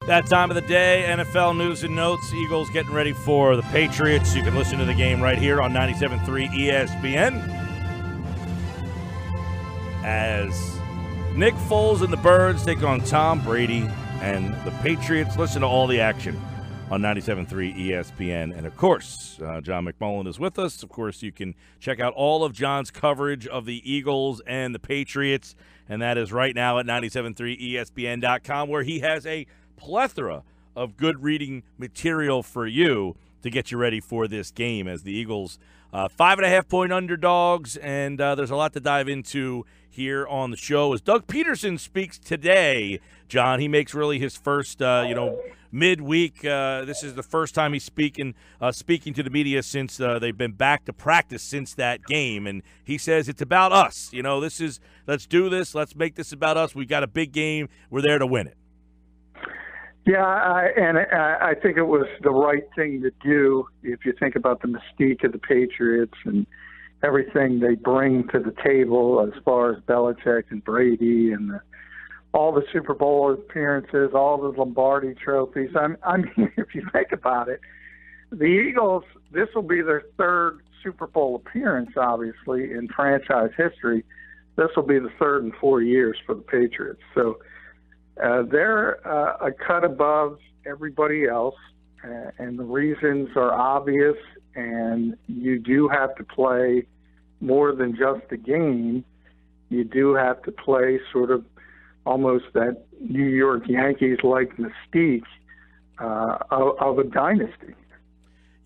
That time of the day, NFL news and notes. Eagles getting ready for the Patriots. You can listen to the game right here on 97.3 ESPN. As Nick Foles and the Birds take on Tom Brady and the Patriots. Listen to all the action on 97.3 ESPN. And, of course, John McMullen is with us. Of course, you can check out all of John's coverage of the Eagles and the Patriots, and that is right now at 97.3ESPN.com, where he has a plethora of good reading material for you to get you ready for this game as the Eagles 5.5-point underdogs, and there's a lot to dive into here on the show. As Doug Pederson speaks today, John, he makes really his first, midweek. This is the first time he's speaking to the media since they've been back to practice since that game, and he says it's about us. Let's do this. Let's make this about us. We've got a big game. We're there to win it. Yeah, I think it was the right thing to do if you think about the mystique of the Patriots and everything they bring to the table as far as Belichick and Brady and all the Super Bowl appearances, all the Lombardi trophies. I mean, if you think about it, the Eagles, this will be their third Super Bowl appearance, obviously, in franchise history. This will be the third in 4 years for the Patriots. So they're a cut above everybody else, and the reasons are obvious, and you do have to play more than just a game. You do have to play sort of almost that New York Yankees-like mystique of a dynasty.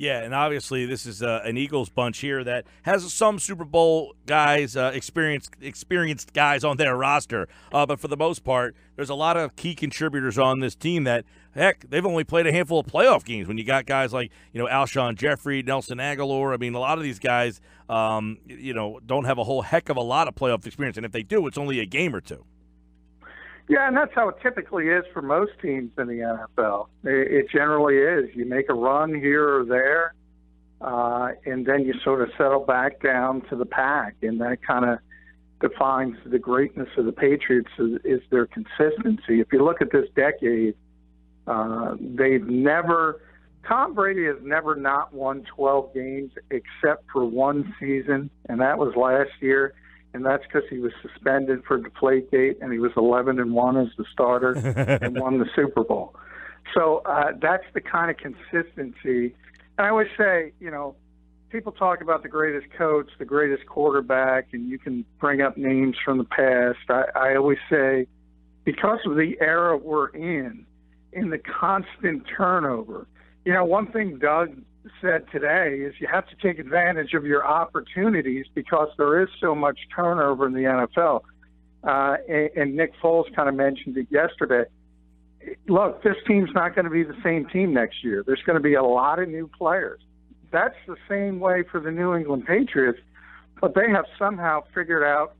Yeah, and obviously this is an Eagles bunch here that has some Super Bowl guys, experienced guys on their roster. But for the most part, there's a lot of key contributors on this team that, heck, they've only played a handful of playoff games. When you got guys like, Alshon Jeffrey, Nelson Aguilar, I mean, a lot of these guys, don't have a whole heck of a lot of playoff experience. And if they do, it's only a game or two. Yeah, and that's how it typically is for most teams in the NFL. It generally is. You make a run here or there, and then you sort of settle back down to the pack, and that kind of defines the greatness of the Patriots is their consistency. If you look at this decade, Tom Brady has never not won 12 games except for one season, and that was last year. And that's because he was suspended for Deflategate, and he was 11-1 as the starter and won the Super Bowl. So that's the kind of consistency. And I always say, people talk about the greatest coach, the greatest quarterback, and you can bring up names from the past. I always say, because of the era we're in the constant turnover, one thing Doug said today is you have to take advantage of your opportunities because there is so much turnover in the NFL. And Nick Foles kind of mentioned it yesterday. Look, this team's not going to be the same team next year. There's going to be a lot of new players. That's the same way for the New England Patriots, but they have somehow figured out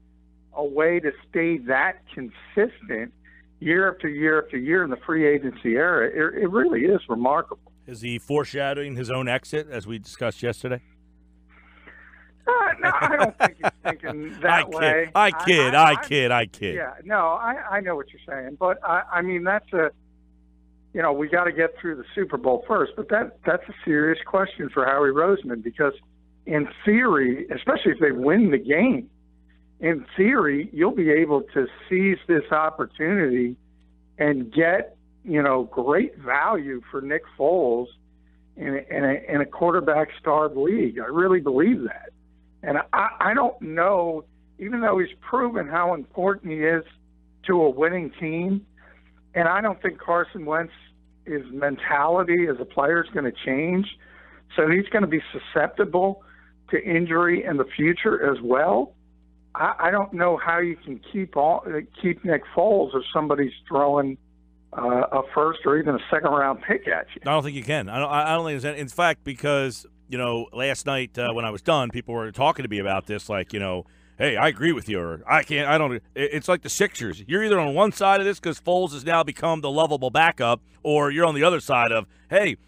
a way to stay that consistent year after year after year in the free agency era. It really is remarkable. Is he foreshadowing his own exit, as we discussed yesterday? No, I don't think he's thinking that way. I kid. Yeah, no, I know what you're saying. But, I mean, that's we got to get through the Super Bowl first. But that's a serious question for Howie Roseman because, in theory, especially if they win the game, in theory, you'll be able to seize this opportunity and get great value for Nick Foles in a quarterback-starved league. I really believe that. And I don't know, even though he's proven how important he is to a winning team, and I don't think Carson Wentz's mentality as a player is going to change, so he's going to be susceptible to injury in the future as well. I don't know how you can keep Nick Foles if somebody's throwing a first or even a second-round pick at you. I don't think you can. I don't think it's – in fact, because, last night when I was done, people were talking to me about this, like, hey, I agree with you, or I can't – I don't – it's like the Sixers. You're either on one side of this because Foles has now become the lovable backup, or you're on the other side of, hey,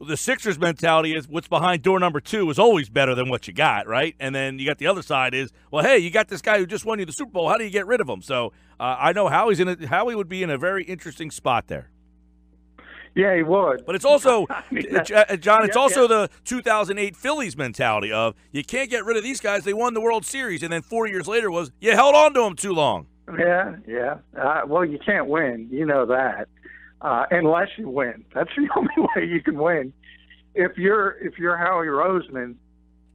the Sixers mentality is what's behind door number 2 is always better than what you got, right? And then you got the other side is, well, hey, you got this guy who just won you the Super Bowl. How do you get rid of him? So I know Howie would be in a very interesting spot there. Yeah, he would. But it's also, John, it's also yeah. the 2008 Phillies mentality of you can't get rid of these guys. They won the World Series, and then 4 years later was you held on to them too long. Yeah. Well, you can't win. You know that. Unless you win. That's the only way you can win. If you're Howie Roseman,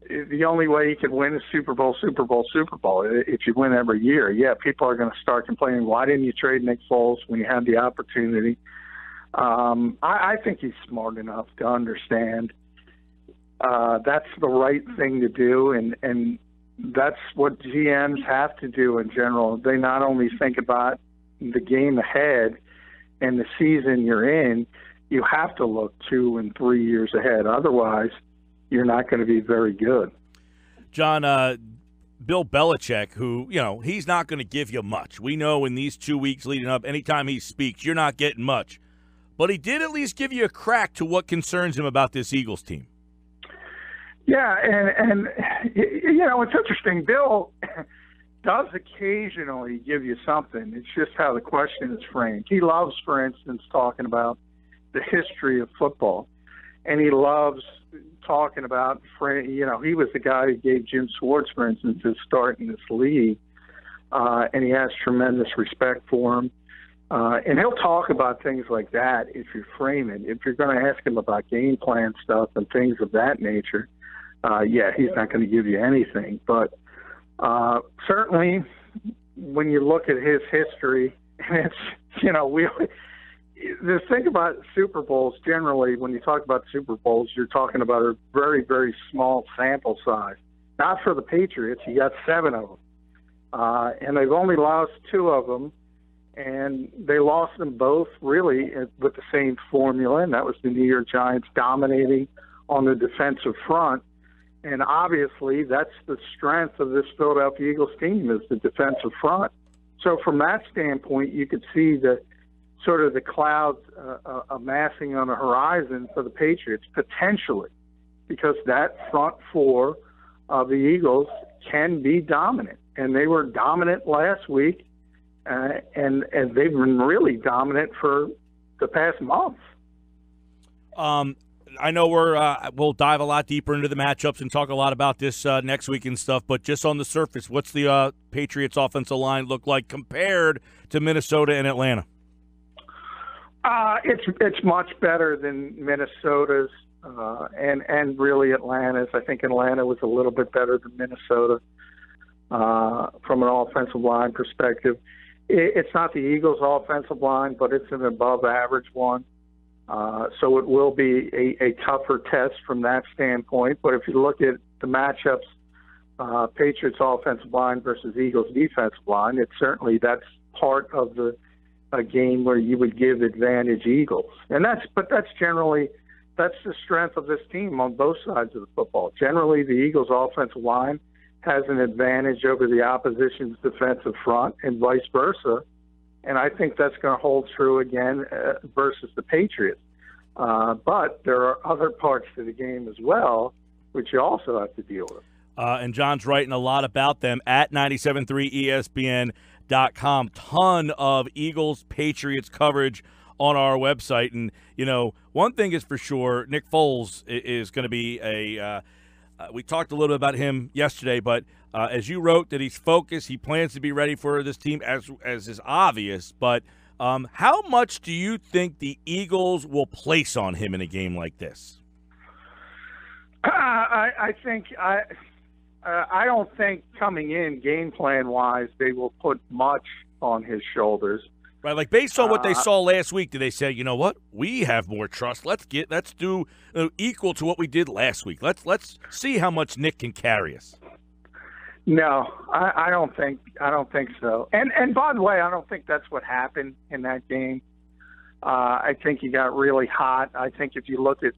the only way you can win is Super Bowl. If you win every year, yeah, people are going to start complaining, why didn't you trade Nick Foles when you had the opportunity? I think he's smart enough to understand that's the right thing to do, and that's what GMs have to do in general. They not only think about the game ahead and the season you're in, you have to look 2 and 3 years ahead. Otherwise, you're not going to be very good. John, Bill Belichick, who, he's not going to give you much. We know in these 2 weeks leading up, anytime he speaks, you're not getting much. But he did at least give you a crack to what concerns him about this Eagles team. Yeah, and it's interesting. Bill does occasionally give you something. It's just how the question is framed. He loves, for instance, talking about the history of football. And he loves talking about, he was the guy who gave Jim Schwartz, for instance, his start in this league. And he has tremendous respect for him. And he'll talk about things like that if you frame it. If you're going to ask him about game plan stuff and things of that nature, he's not going to give you anything. But certainly when you look at his history, and it's, the thing about Super Bowls, generally, when you talk about Super Bowls, you're talking about a very, very small sample size. Not for the Patriots. You got 7 of them. And they've only lost 2 of them. And they lost them both, really, with the same formula, and that was the New York Giants dominating on the defensive front. And obviously, that's the strength of this Philadelphia Eagles team is the defensive front. So from that standpoint, you could see the sort of the clouds amassing on the horizon for the Patriots, potentially, because that front 4 of the Eagles can be dominant. And they were dominant last week. And they've been really dominant for the past month. I know we'll dive a lot deeper into the matchups and talk a lot about this next week and stuff, but just on the surface, what's the Patriots offensive line look like compared to Minnesota and Atlanta? It's much better than Minnesota's and really Atlanta's. I think Atlanta was a little bit better than Minnesota from an offensive line perspective. It's not the Eagles' offensive line, but it's an above-average one. So it will be a tougher test from that standpoint. But if you look at the matchups, Patriots' offensive line versus Eagles' defensive line, that's part of a game where you would give advantage Eagles. And that's the strength of this team on both sides of the football. Generally, the Eagles' offensive line has an advantage over the opposition's defensive front and vice versa. And I think that's going to hold true again versus the Patriots. But there are other parts to the game as well, which you also have to deal with. And John's writing a lot about them at 973ESPN.com. Ton of Eagles-Patriots coverage on our website. And, one thing is for sure, Nick Foles is going to be we talked a little bit about him yesterday, but as you wrote that he's focused, he plans to be ready for this team as is obvious. But how much do you think the Eagles will place on him in a game like this? I don't think coming in game plan wise they will put much on his shoulders. Right, like based on what they saw last week, did they say, you know what, we have more trust. Let's do equal to what we did last week. Let's see how much Nick can carry us. No, I don't think so. And by the way, I don't think that's what happened in that game. I think he got really hot. I think if you look at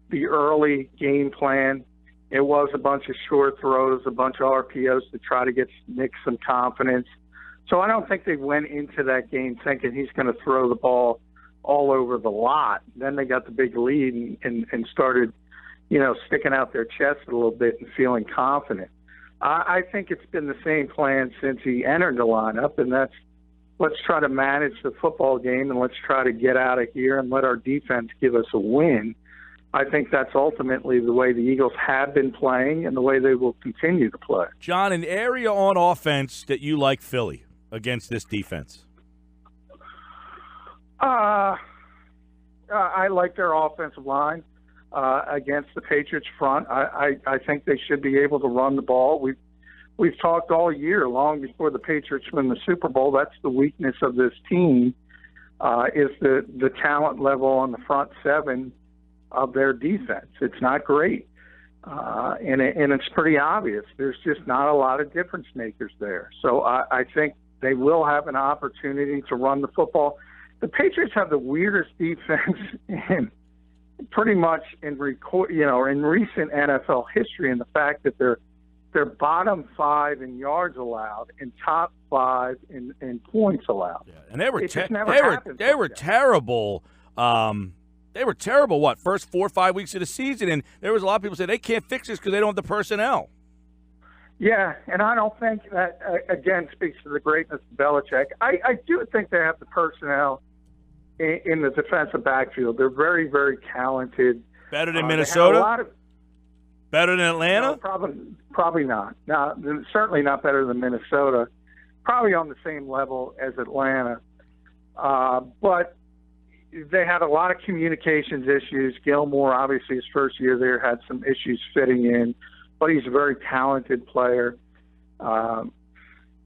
the early game plan, it was a bunch of short throws, a bunch of RPOs to try to get Nick some confidence. So I don't think they went into that game thinking he's going to throw the ball all over the lot. Then they got the big lead and started, sticking out their chest a little bit and feeling confident. I think it's been the same plan since he entered the lineup, and that's let's try to manage the football game and let's try to get out of here and let our defense give us a win. I think that's ultimately the way the Eagles have been playing and the way they will continue to play. John, an area on offense that you like Philly against this defense? I like their offensive line against the Patriots front. I think they should be able to run the ball. We've talked all year, long before the Patriots win the Super Bowl. That's the weakness of this team, is the talent level on the front seven of their defense. It's not great, and it's pretty obvious. There's just not a lot of difference makers there. So I think they will have an opportunity to run the football. The Patriots have the weirdest defense in pretty much in recent NFL history, in the fact that they're bottom 5 in yards allowed and top 5 in points allowed. Yeah. And they were terrible. They were terrible, first 4 or 5 weeks of the season, and there was a lot of people saying they can't fix this because they don't have the personnel. Yeah, and I don't think that, again, speaks to the greatness of Belichick. I do think they have the personnel in the defensive backfield. They're very, very talented. Better than Minnesota? Better than Atlanta? No, probably not. No, certainly not better than Minnesota. Probably on the same level as Atlanta. But they had a lot of communications issues. Gilmore, obviously, his first year there, had some issues fitting in, but he's a very talented player.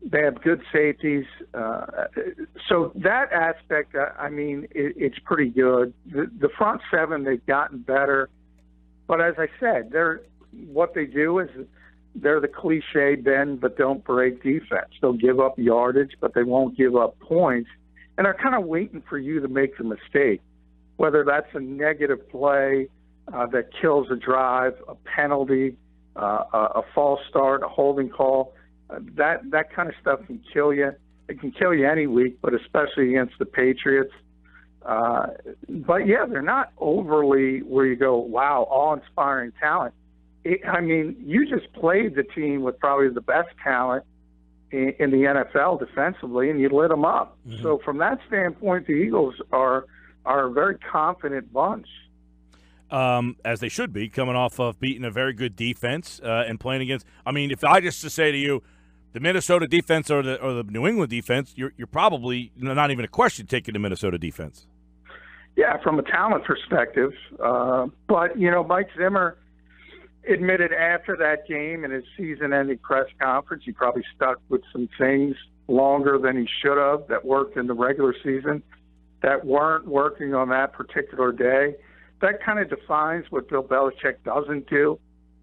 They have good safeties. So that aspect, it's pretty good. The front seven, they've gotten better. But as I said, what they do is they're the cliche bend but don't break defense. They'll give up yardage, but they won't give up points. And they're kind of waiting for you to make the mistake, whether that's a negative play that kills a drive, a penalty, a false start, a holding call. That kind of stuff can kill you. It can kill you any week, but especially against the Patriots. But, yeah, they're not overly where you go, wow, awe-inspiring talent. You just played the team with probably the best talent in the NFL defensively, and you lit them up. Mm-hmm. So from that standpoint, the Eagles are a very confident bunch. As they should be, coming off of beating a very good defense and playing against – if I just to say to you, the Minnesota defense or the New England defense, you're probably not even a question taking the Minnesota defense. Yeah, from a talent perspective. But, Mike Zimmer – admitted after that game in his season-ending press conference, he probably stuck with some things longer than he should have that worked in the regular season that weren't working on that particular day. That kind of defines what Bill Belichick doesn't do.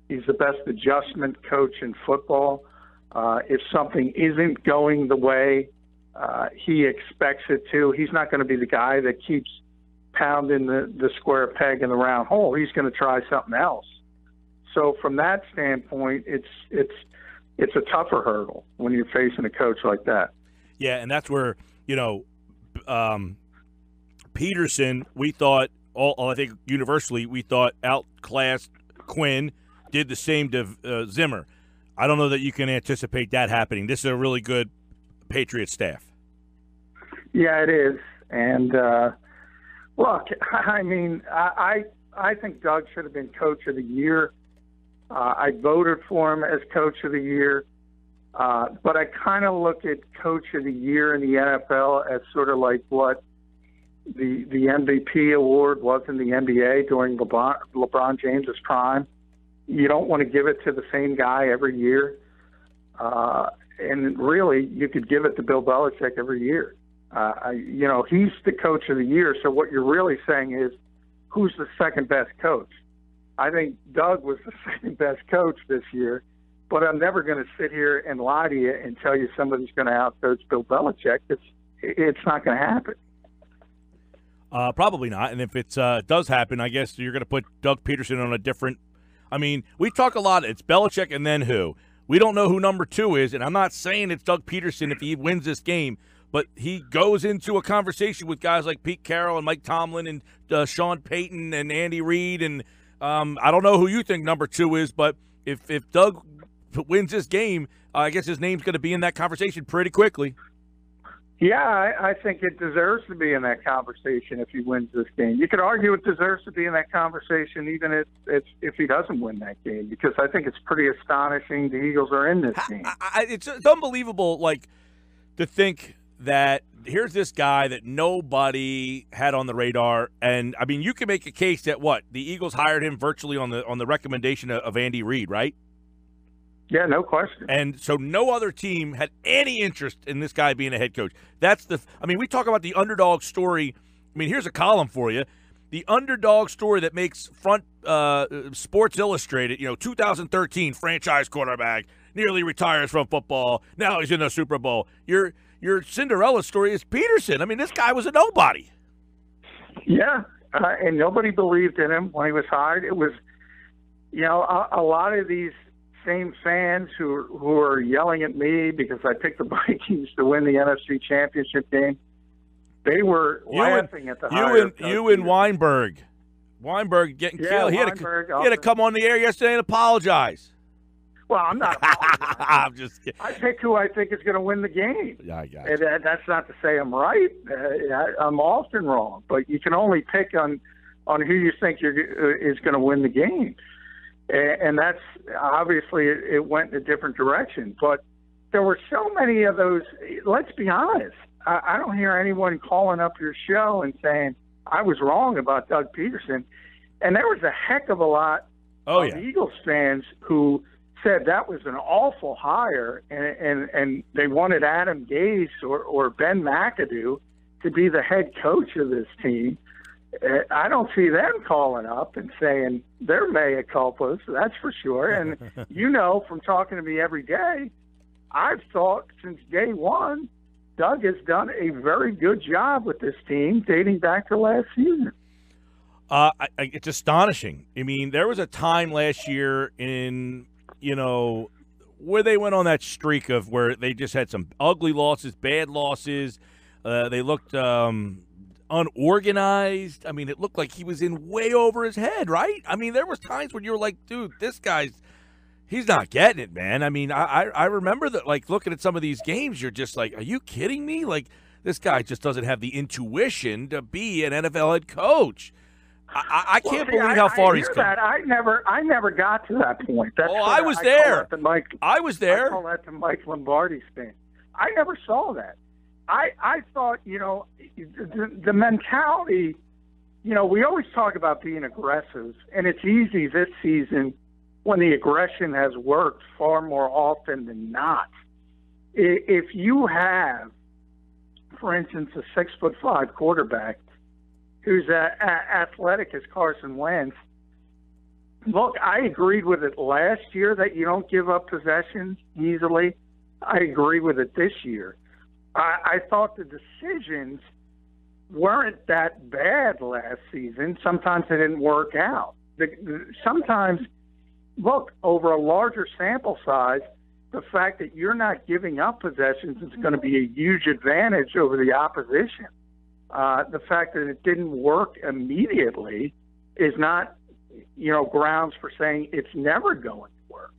He's the best adjustment coach in football. If something isn't going the way he expects it to, he's not going to be the guy that keeps pounding the square peg in the round hole. He's going to try something else. So from that standpoint, it's a tougher hurdle when you're facing a coach like that. Yeah, and that's where Pederson, we thought I think universally we thought outclassed Quinn, did the same to Zimmer. I don't know that you can anticipate that happening. This is a really good Patriot staff. Yeah, it is. And look, I think Doug should have been Coach of the Year. I voted for him as Coach of the Year, but I kind of look at Coach of the Year in the NFL as sort of like what the MVP award was in the NBA during LeBron James's prime. You don't want to give it to the same guy every year, and really, you could give it to Bill Belichick every year. He's the Coach of the Year, so what you're really saying is, who's the second best coach? I think Doug was the second best coach this year, but I'm never going to sit here and lie to you and tell you somebody's going to outcoach Bill Belichick. It's not going to happen. Probably not. And if it does happen, I guess you're going to put Doug Pederson on a different – we talk a lot. It's Belichick and then who? We don't know who number 2 is, and I'm not saying it's Doug Pederson if he wins this game, but he goes into a conversation with guys like Pete Carroll and Mike Tomlin and Sean Payton and Andy Reid and I don't know who you think number 2 is, but if Doug wins this game, I guess his name's going to be in that conversation pretty quickly. Yeah, I think it deserves to be in that conversation if he wins this game. You could argue it deserves to be in that conversation even if he doesn't win that game, because I think it's pretty astonishing the Eagles are in this game. It's unbelievable, like, to think that here's this guy that nobody had on the radar. And, I mean, you can make a case that, the Eagles hired him virtually on the recommendation of Andy Reid, right? Yeah, no question. And so no other team had any interest in this guy being a head coach. We talk about the underdog story. I mean, here's a column for you. The underdog story that makes front Sports Illustrated, 2013 franchise quarterback, nearly retires from football. Now he's in the Super Bowl. Your Cinderella story is Pederson. I mean, this guy was a nobody. Yeah, and nobody believed in him when he was hired. It was, a lot of these same fans who are yelling at me because I picked the Vikings to win the NFC Championship game. They were laughing at the hire. You and Weinberg. Weinberg getting killed. He had to come on the air yesterday and apologize. Well, I'm not apologizing. I'm just kidding. I pick who I think is going to win the game. Yeah, I got you. And that's not to say I'm right. I'm often wrong, but you can only pick on who you think is going to win the game. And that's obviously it went in a different direction. But there were so many of those. Let's be honest. I don't hear anyone calling up your show and saying I was wrong about Doug Pederson. And there was a heck of a lot of Eagles fans who said that was an awful hire, and they wanted Adam Gase or Ben McAdoo to be the head coach of this team. I don't see them calling up and saying they're mea culpas, that's for sure. And from talking to me every day, I've thought since day one, Doug has done a very good job with this team dating back to last season. It's astonishing. I mean, there was a time last year in, where they went on that streak of where they just had some ugly losses, bad losses. They looked unorganized. I mean, it looked like he was in way over his head, right? I mean, there was times when you were like, dude, this guy's he's not getting it, man. I mean, I remember that, like, looking at some of these games, you're just like, are you kidding me? Like, this guy just doesn't have the intuition to be an NFL head coach. I can't believe how far he's come. I never got to that point. I was there. I was there. I call that the Mike Lombardi thing. I never saw that. I thought, the mentality, we always talk about being aggressive, and it's easy this season when the aggression has worked far more often than not. If you have, for instance, a 6'5" quarterback who's athletic as Carson Wentz, look, I agreed with it last year that you don't give up possessions easily. I agree with it this year. I thought the decisions weren't that bad last season. Sometimes they didn't work out. Sometimes, look, over a larger sample size, the fact that you're not giving up possessions is going to be a huge advantage over the opposition. The fact that it didn't work immediately is not, grounds for saying it's never going to work.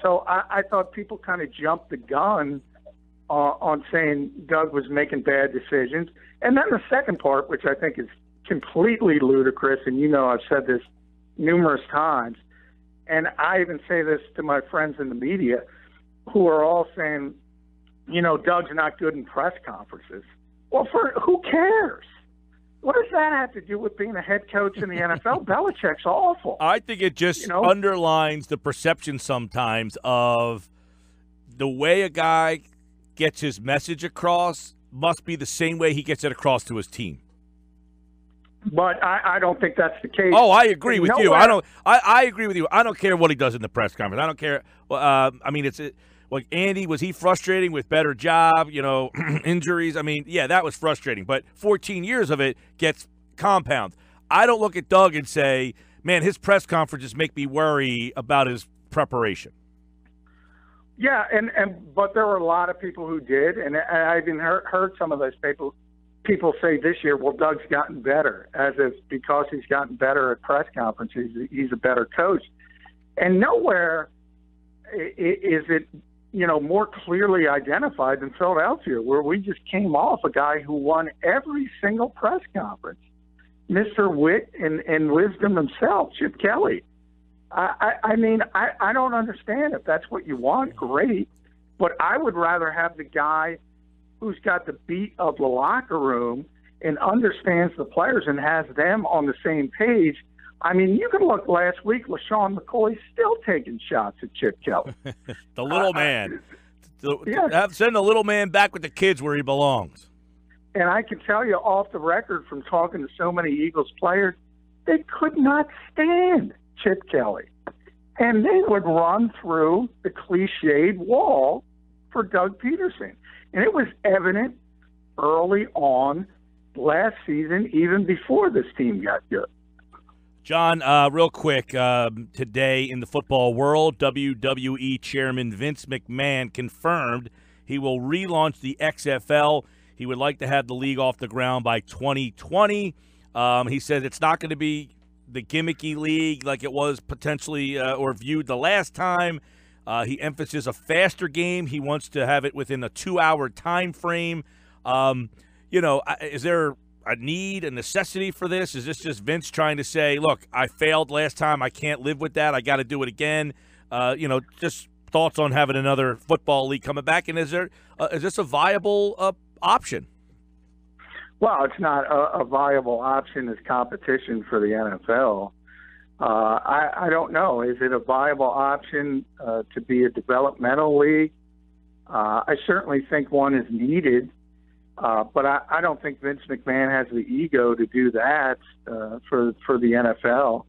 So I thought people kind of jumped the gun on saying Doug was making bad decisions. And then the second part, which I think is completely ludicrous, and I've said this numerous times, and I even say this to my friends in the media who are all saying, Doug's not good in press conferences. Well, who cares? What does that have to do with being a head coach in the NFL? Belichick's awful. I think it just underlines the perception sometimes of the way a guy gets his message across must be the same way he gets it across to his team. But I don't think that's the case. Oh, I agree with you. I agree with you. I don't care what he does in the press conference. I don't care. Like Andy, was he frustrating with better job, injuries? I mean, yeah, that was frustrating. But 14 years of it gets compound. I don't look at Doug and say, man, his press conferences make me worry about his preparation. Yeah, but there were a lot of people who did, and I even heard some of those people say this year, well, Doug's gotten better, as if because he's gotten better at press conferences, he's a better coach. And nowhere is it more clearly identified than Philadelphia, where we just came off a guy who won every single press conference. Mr. Wit and wisdom himself, Chip Kelly. I mean, I don't understand. If that's what you want, great. But I would rather have the guy who's got the beat of the locker room and understands the players and has them on the same page. I mean, you can look last week, LaShawn McCoy still taking shots at Chip Kelly. The little man. Yeah. Send the little man back with the kids where he belongs. And I can tell you off the record from talking to so many Eagles players, they could not stand Chip Kelly. And they would run through the cliched wall for Doug Pederson. And it was evident early on last season, even before this team got good. John, real quick, today in the football world, WWE Chairman Vince McMahon confirmed he will relaunch the XFL. He would like to have the league off the ground by 2020. He said it's not going to be the gimmicky league like it was potentially or viewed the last time. He emphasizes a faster game. He wants to have it within a 2-hour time frame. Is there a need, a necessity for this? Is this just Vince trying to say, look, I failed last time. I can't live with that. I got to do it again. Just thoughts on having another football league coming back. And is this a viable option? Well, it's not a viable option as competition for the NFL. I don't know. Is it a viable option to be a developmental league? I certainly think one is needed. But I don't think Vince McMahon has the ego to do that for the NFL.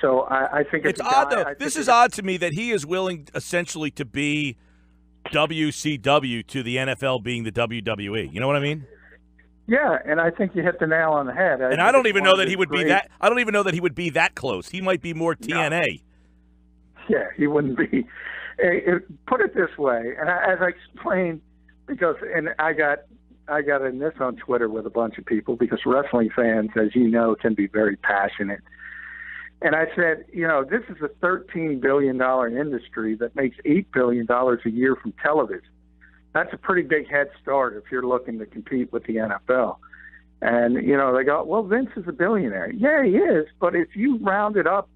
So I think it's odd, though. This is odd to me that he is willing essentially to be WCW to the NFL being the WWE. You know what I mean? Yeah, and I think you hit the nail on the head. And I don't even know that he would be that. I don't even know that he would be that close. He might be more TNA. No. Yeah, he wouldn't be. Put it this way, and as I explained. Because I got in this on Twitter with a bunch of people because wrestling fans, as you know, can be very passionate. And I said, this is a $13 billion industry that makes $8 billion a year from television. That's a pretty big head start if you're looking to compete with the NFL. And, they go, well, Vince is a billionaire. Yeah, he is. But if you rounded up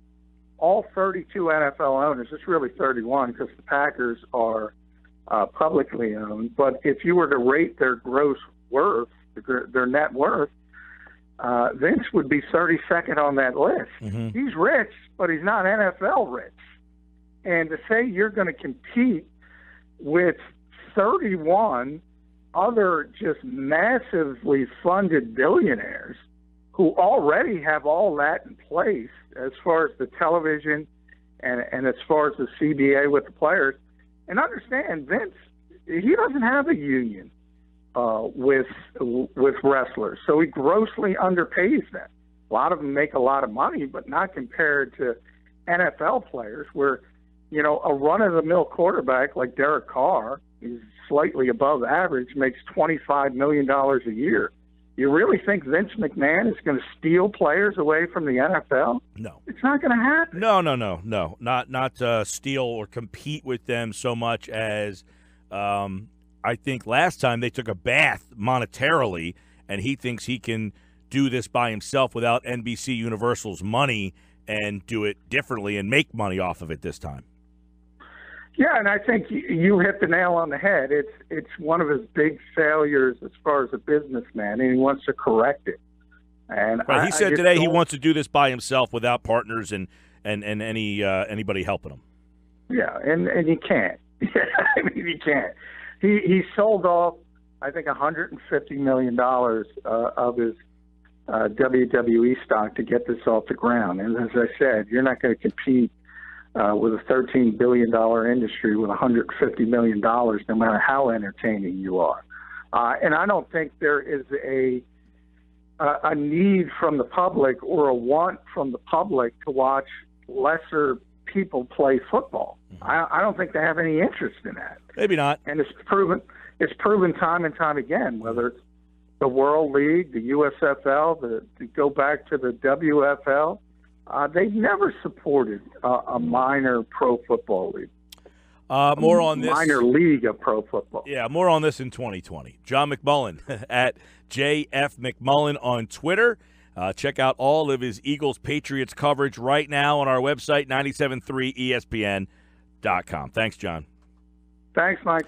all 32 NFL owners, it's really 31 because the Packers are publicly owned, but if you were to rate their gross worth, their net worth, Vince would be 32nd on that list. Mm-hmm. He's rich, but he's not NFL rich. And to say you're going to compete with 31 other just massively funded billionaires who already have all that in place as far as the television and as far as the CBA with the players. And understand, Vince, he doesn't have a union with wrestlers, so he grossly underpays them. A lot of them make a lot of money, but not compared to NFL players where, a run-of-the-mill quarterback like Derek Carr, who's slightly above average, makes $25 million a year. You really think Vince McMahon is going to steal players away from the NFL? No. It's not going to happen. No. Not steal or compete with them so much as I think last time they took a bath monetarily, and he thinks he can do this by himself without NBC Universal's money and do it differently and make money off of it this time. Yeah, and I think you hit the nail on the head. It's one of his big failures as far as a businessman, and he wants to correct it. And right, he said today he wants to do this by himself without partners and anybody helping him. Yeah, and he can't. I mean, he can't. He sold off, I think, $150 million of his WWE stock to get this off the ground. And as I said, you're not going to compete with a $13 billion industry with $150 million, no matter how entertaining you are. And I don't think there is a need from the public or a want from the public to watch lesser people play football. I don't think they have any interest in that. Maybe not. And it's proven time and time again, whether it's the World League, the USFL, to go back to the WFL, they've never supported a minor pro football league. More on this. Minor league of pro football. Yeah, more on this in 2020. John McMullen at JF McMullen on Twitter. Check out all of his Eagles-Patriots coverage right now on our website, 973ESPN.com. Thanks, John. Thanks, Mike.